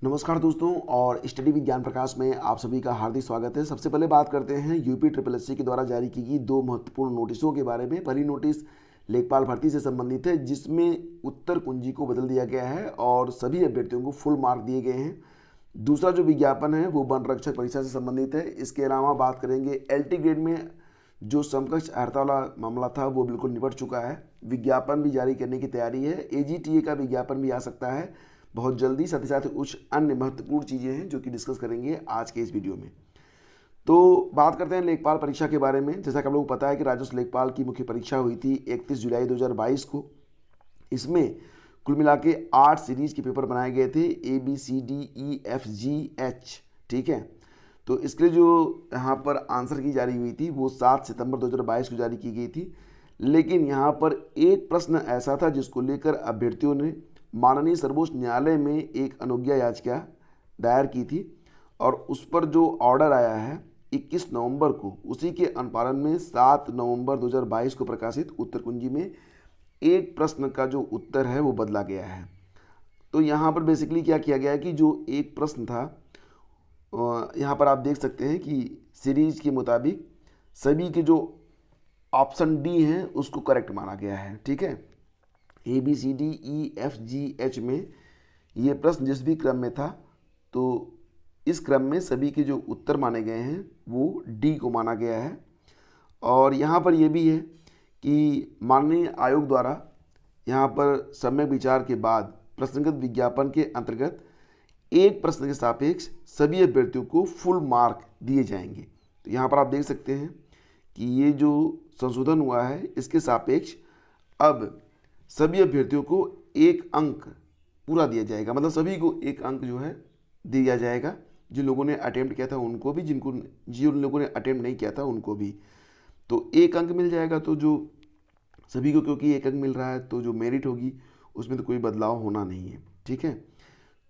नमस्कार दोस्तों और स्टडी विज्ञान प्रकाश में आप सभी का हार्दिक स्वागत है। सबसे पहले बात करते हैं यूपी ट्रिपल एससी के द्वारा जारी की गई दो महत्वपूर्ण नोटिसों के बारे में। पहली नोटिस लेखपाल भर्ती से संबंधित है, जिसमें उत्तर कुंजी को बदल दिया गया है और सभी अभ्यर्थियों को फुल मार्क दिए गए हैं। दूसरा जो विज्ञापन है वो वन रक्षक परीक्षा से संबंधित है। इसके अलावा बात करेंगे एलटी ग्रेड में जो समकक्ष अर्हता वाला मामला था वो बिल्कुल निपट चुका है। विज्ञापन भी जारी करने की तैयारी है। एजीटीए का विज्ञापन भी आ सकता है बहुत जल्दी। साथ ही साथ कुछ अन्य महत्वपूर्ण चीज़ें हैं जो कि डिस्कस करेंगे आज के इस वीडियो में। तो बात करते हैं लेखपाल परीक्षा के बारे में। जैसा कि आप लोगों को पता है कि राजस्व लेखपाल की मुख्य परीक्षा हुई थी 31 जुलाई 2022 को। इसमें कुल मिला के 8 सीरीज के पेपर बनाए गए थे, ABCDEFGH। ठीक है, तो इसके लिए जो यहाँ पर आंसर की जारी हुई थी वो 7 सितंबर 2022 को जारी की गई थी। लेकिन यहाँ पर एक प्रश्न ऐसा था जिसको लेकर अभ्यर्थियों ने माननीय सर्वोच्च न्यायालय में एक अनुज्ञा याचिका दायर की थी और उस पर जो ऑर्डर आया है 21 नवंबर को, उसी के अनुपालन में 7 नवंबर 2022 को प्रकाशित उत्तर कुंजी में एक प्रश्न का जो उत्तर है वो बदला गया है। तो यहाँ पर बेसिकली क्या किया गया है कि जो एक प्रश्न था यहाँ पर आप देख सकते हैं कि सीरीज के मुताबिक सभी के जो ऑप्शन डी हैं उसको करेक्ट माना गया है। ठीक है, ABCDEFGH में ये प्रश्न जिस भी क्रम में था तो इस क्रम में सभी के जो उत्तर माने गए हैं वो डी को माना गया है। और यहाँ पर यह भी है कि माननीय आयोग द्वारा यहाँ पर सम्यक विचार के बाद प्रश्नगत विज्ञापन के अंतर्गत एक प्रश्न के सापेक्ष सभी अभ्यर्थियों को फुल मार्क दिए जाएंगे। तो यहाँ पर आप देख सकते हैं कि ये जो संशोधन हुआ है इसके सापेक्ष अब सभी अभ्यर्थियों को एक अंक पूरा दिया जाएगा, मतलब सभी को एक अंक जो है दिया जाएगा। जिन लोगों ने अटेम्प्ट किया था उनको भी, जिन लोगों ने अटेम्प्ट नहीं किया था उनको भी। तो एक अंक मिल जाएगा। तो जो सभी को क्योंकि एक अंक मिल रहा है तो जो मेरिट होगी उसमें तो कोई बदलाव होना नहीं है। ठीक है,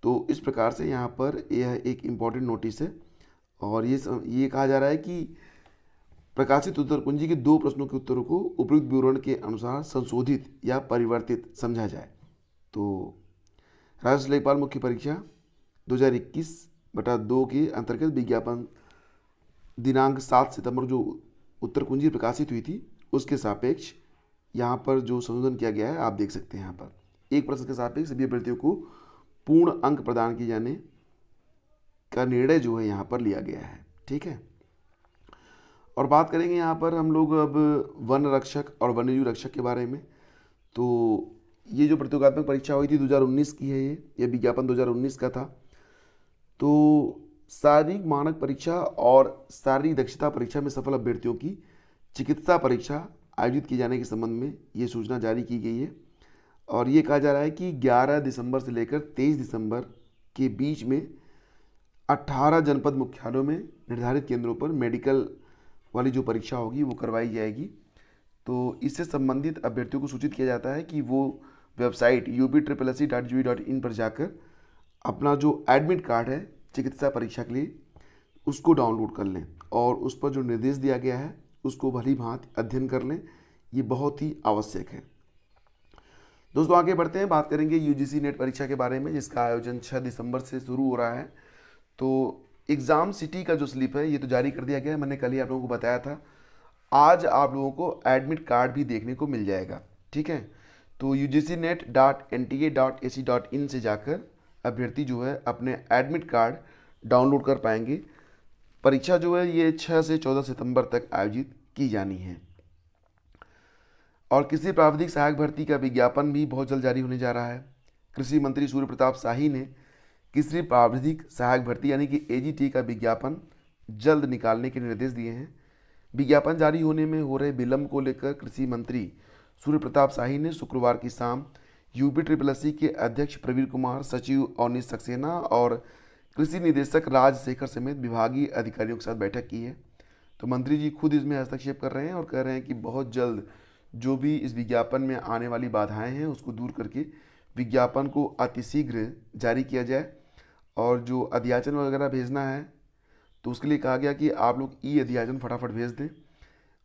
तो इस प्रकार से यहाँ पर यह एक इम्पॉर्टेंट नोटिस है और ये कहा जा रहा है कि प्रकाशित उत्तर कुंजी के दो प्रश्नों के उत्तरों को उपयुक्त विवरण के अनुसार संशोधित या परिवर्तित समझा जाए। तो राजस्व लेखपाल मुख्य परीक्षा 2021/2 के अंतर्गत विज्ञापन दिनांक 7 सितंबर जो उत्तर कुंजी प्रकाशित हुई थी उसके सापेक्ष यहाँ पर जो संशोधन किया गया है आप देख सकते हैं। यहाँ पर एक प्रश्न के सापेक्ष सभी अभ्यर्थियों को पूर्ण अंक प्रदान किए जाने का निर्णय जो है यहाँ पर लिया गया है। ठीक है, और बात करेंगे यहाँ पर हम लोग अब वन रक्षक और वन्यजीव रक्षक के बारे में। तो ये जो प्रतियोगात्मक परीक्षा हुई थी 2019 की है, ये विज्ञापन 2019 का था। तो शारीरिक मानक परीक्षा और शारीरिक दक्षता परीक्षा में सफल अभ्यर्थियों की चिकित्सा परीक्षा आयोजित किए जाने के संबंध में ये सूचना जारी की गई है और ये कहा जा रहा है कि 11 दिसंबर से लेकर 23 दिसंबर के बीच में 18 जनपद मुख्यालयों में निर्धारित केंद्रों पर मेडिकल वाली जो परीक्षा होगी वो करवाई जाएगी। तो इससे संबंधित अभ्यर्थियों को सूचित किया जाता है कि वो वेबसाइट upsssc.gov.in पर जाकर अपना जो एडमिट कार्ड है चिकित्सा परीक्षा के लिए उसको डाउनलोड कर लें और उस पर जो निर्देश दिया गया है उसको भली भांति अध्ययन कर लें। ये बहुत ही आवश्यक है। दोस्तों आगे बढ़ते हैं, बात करेंगे यूजीसी नेट परीक्षा के बारे में जिसका आयोजन 6 दिसंबर से शुरू हो रहा है। तो एग्ज़ाम सिटी का जो स्लिप है ये तो जारी कर दिया गया है, मैंने कल ही आप लोगों को बताया था। आज आप लोगों को एडमिट कार्ड भी देखने को मिल जाएगा। ठीक है, तो ugcnet.nta.ac.in से जाकर अभ्यर्थी जो है अपने एडमिट कार्ड डाउनलोड कर पाएंगे। परीक्षा जो है ये 6 से 14 सितंबर तक आयोजित की जानी है। और कृषि प्राविधिक सहायक भर्ती का विज्ञापन भी बहुत जल्द जारी होने जा रहा है। कृषि मंत्री सूर्य प्रताप शाही ने कृषि प्राविधिक सहायक भर्ती यानी कि AGT का विज्ञापन जल्द निकालने के निर्देश दिए हैं। विज्ञापन जारी होने में हो रहे विलंब को लेकर कृषि मंत्री सूर्य प्रताप शाही ने शुक्रवार की शाम यूपी ट्रिपल एससी के अध्यक्ष प्रवीण कुमार, सचिव अवनीश सक्सेना और कृषि निदेशक राजशेखर समेत विभागीय अधिकारियों के साथ बैठक की है। तो मंत्री जी खुद इसमें हस्तक्षेप कर रहे हैं और कह रहे हैं कि बहुत जल्द जो भी इस विज्ञापन में आने वाली बाधाएं हैं उसको दूर करके विज्ञापन को अतिशीघ्र जारी किया जाए। और जो अध्याचन वगैरह भेजना है तो उसके लिए कहा गया कि आप लोग ई अध्याचन फटाफट भेज दें।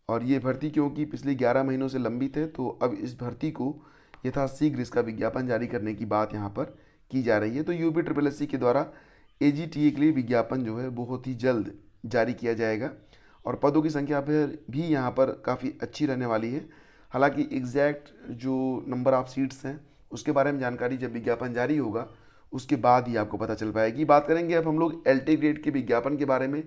और ये भर्ती क्योंकि पिछले 11 महीनों से लंबित है तो अब इस भर्ती को यथाशीघ्र इसका विज्ञापन जारी करने की बात यहाँ पर की जा रही है। तो यूपी ट्रिपल एस सी के द्वारा AGTA के लिए विज्ञापन जो है बहुत ही जल्द जारी किया जाएगा और पदों की संख्या फिर भी यहाँ पर काफ़ी अच्छी रहने वाली है। हालांकि एग्जैक्ट जो नंबर ऑफ सीट्स हैं उसके बारे में जानकारी जब विज्ञापन जारी होगा उसके बाद ही आपको पता चल पाएगी। बात करेंगे अब हम लोग LT ग्रेड के विज्ञापन के बारे में।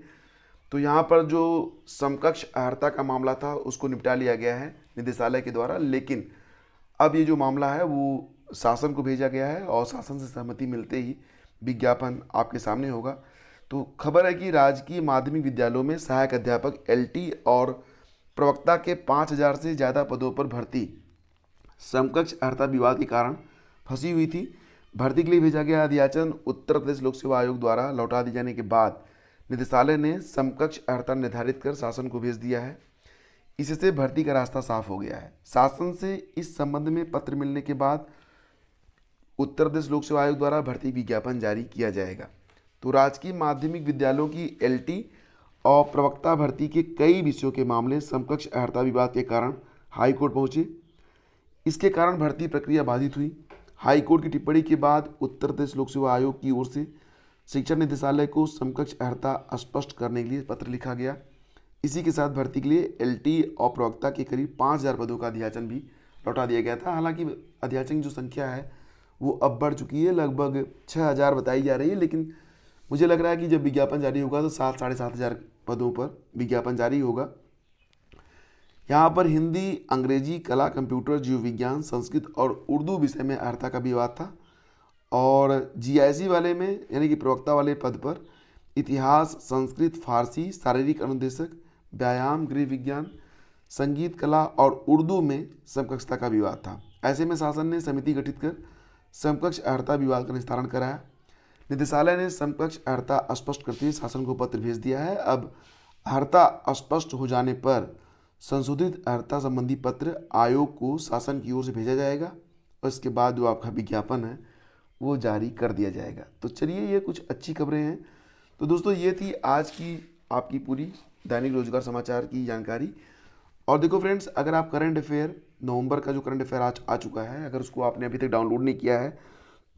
तो यहाँ पर जो समकक्ष अर्हता का मामला था उसको निपटा लिया गया है निदेशालय के द्वारा, लेकिन अब ये जो मामला है वो शासन को भेजा गया है और शासन से सहमति मिलते ही विज्ञापन आपके सामने होगा। तो खबर है कि राजकीय माध्यमिक विद्यालयों में सहायक अध्यापक LT और प्रवक्ता के 5000 से ज़्यादा पदों पर भर्ती समकक्ष अर्हता विवाद के कारण फंसी हुई थी। भर्ती के लिए भेजा गया अध्याचन उत्तर प्रदेश लोक सेवा आयोग द्वारा लौटा दिए जाने के बाद निदेशालय ने समकक्ष अर्हता निर्धारित कर शासन को भेज दिया है। इससे भर्ती का रास्ता साफ हो गया है। शासन से इस संबंध में पत्र मिलने के बाद उत्तर प्रदेश लोक सेवा आयोग द्वारा भर्ती विज्ञापन जारी किया जाएगा। तो राजकीय माध्यमिक विद्यालयों की LT और प्रवक्ता भर्ती के कई विषयों के मामले समकक्ष अर्हता विवाद के कारण हाईकोर्ट पहुंचे। इसके कारण भर्ती प्रक्रिया बाधित हुई। हाईकोर्ट की टिप्पणी के बाद उत्तर प्रदेश लोक सेवा आयोग की ओर से शिक्षा निदेशालय को समकक्ष अर्हता स्पष्ट करने के लिए पत्र लिखा गया। इसी के साथ भर्ती के लिए LT और प्रवक्ता के करीब 5000 पदों का अध्याचन भी लौटा दिया गया था। हालांकि अध्याचन की जो संख्या है वो अब बढ़ चुकी है, लगभग 6000 बताई जा रही है, लेकिन मुझे लग रहा है कि जब विज्ञापन जारी होगा तो 7 साढ़े 7000 पदों पर विज्ञापन जारी होगा। यहाँ पर हिंदी, अंग्रेजी, कला, कंप्यूटर, जीव विज्ञान, संस्कृत और उर्दू विषय में अर्हता का विवाद था और GIC वाले में यानी कि प्रवक्ता वाले पद पर इतिहास, संस्कृत, फारसी, शारीरिक अनुदेशक, व्यायाम, गृह विज्ञान, संगीत, कला और उर्दू में समकक्षता का विवाद था। ऐसे में शासन ने समिति गठित कर समकक्ष अर्हता विवाद का निस्तारण कराया। निदेशालय ने समकक्ष अर्हता स्पष्ट करते हुए शासन को पत्र भेज दिया है। अब अर्हता स्पष्ट हो जाने पर संशोधित अर्हता संबंधी पत्र आयोग को शासन की ओर से भेजा जाएगा और इसके बाद जो आपका विज्ञापन है वो जारी कर दिया जाएगा। तो चलिए, ये कुछ अच्छी खबरें हैं। तो दोस्तों, ये थी आज की आपकी पूरी दैनिक रोजगार समाचार की जानकारी। और देखो फ्रेंड्स, अगर आप करंट अफेयर नवंबर का जो करंट अफेयर आ चुका है, अगर उसको आपने अभी तक डाउनलोड नहीं किया है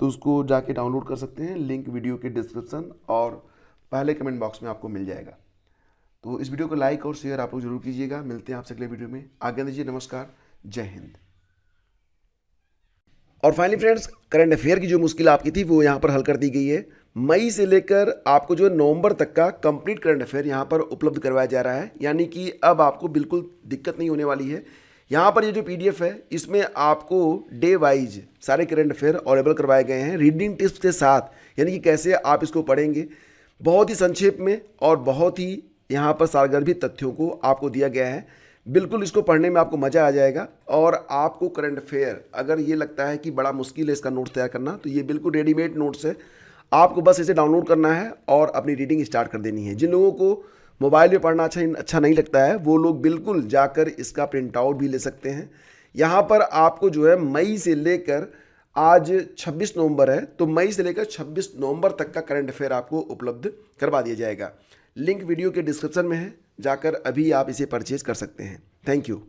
तो उसको जाके डाउनलोड कर सकते हैं। लिंक वीडियो के डिस्क्रिप्शन और पहले कमेंट बॉक्स में आपको मिल जाएगा। तो इस वीडियो को लाइक और शेयर आप लोग जरूर कीजिएगा। मिलते हैं आपसे अगले वीडियो में। आज्ञा दीजिए, नमस्कार, जय हिंद। और फाइनली फ्रेंड्स, करंट अफेयर की जो मुश्किल आपकी थी वो यहाँ पर हल कर दी गई है। मई से लेकर आपको जो नवंबर तक का कंप्लीट करंट अफेयर यहाँ पर उपलब्ध करवाया जा रहा है, यानी कि अब आपको बिल्कुल दिक्कत नहीं होने वाली है। यहाँ पर ये जो PDF है इसमें आपको डे वाइज सारे करंट अफेयर अवेलेबल करवाए गए हैं रीडिंग टिप्स के साथ, यानी कि कैसे आप इसको पढ़ेंगे। बहुत ही संक्षेप में और बहुत ही यहाँ पर सारगर्भित तथ्यों को आपको दिया गया है। बिल्कुल इसको पढ़ने में आपको मज़ा आ जाएगा। और आपको करंट अफेयर अगर ये लगता है कि बड़ा मुश्किल है इसका नोट्स तैयार करना, तो ये बिल्कुल रेडीमेड नोट्स है। आपको बस इसे डाउनलोड करना है और अपनी रीडिंग स्टार्ट कर देनी है। जिन लोगों को मोबाइल में पढ़ना अच्छा नहीं लगता है वो लोग बिल्कुल जाकर इसका प्रिंट आउट भी ले सकते हैं। यहाँ पर आपको जो है मई से लेकर आज 26 नवंबर है, तो मई से लेकर 26 नवंबर तक का करंट अफेयर आपको उपलब्ध करवा दिया जाएगा। लिंक वीडियो के डिस्क्रिप्शन में है, जाकर अभी आप इसे परचेज कर सकते हैं। Thank you.